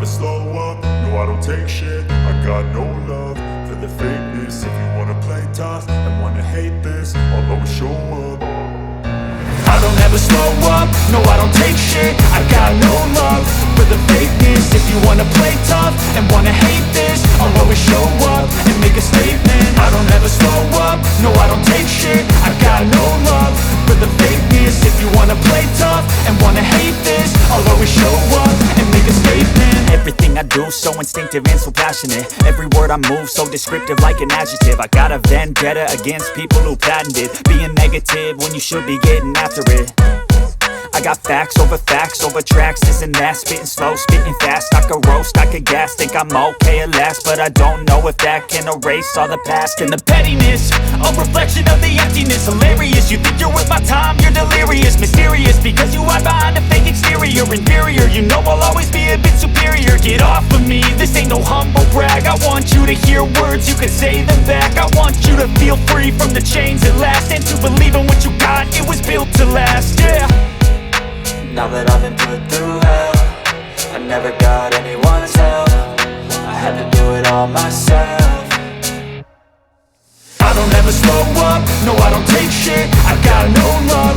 slow up, no I don't take shit. I got no love for the fakeness. If you wanna play tough and wanna hate this, I'll always show up. I don't ever slow up, no I don't take shit. I got no love for the fakeness. If you wanna play tough and wanna hate this, I'll always show up and make a statement. I don't ever slow up, no I don't take shit. I got no love for the fakeness. If you wanna play tough and wanna hate this, I'll always show up and make a statement. Everything I do so instinctive and so passionate. Every word I move so descriptive like an adjective. I got a vendetta against people who patented being negative when you should be getting after it. I got facts over tracks, this and that. Spitting slow, spitting fast, I could roast, I could gas. Think I'm okay at last, but I don't know if that can erase all the past. And the pettiness, a reflection of the emptiness. Hilarious, you think you're worth my time, you're delirious. Mysterious, because you hide behind a fake exterior. Inferior, you know I'll always be a bit superior. Get off of me, this ain't no humble brag. I want you to hear words, you can say them back. I want you to feel free from the chains at last, and to believe in what you got, it was built to last, yeah. Now that I've been put through hell, I never got anyone's help. I had to do it all myself. I don't ever slow up, no I don't take shit. I got no love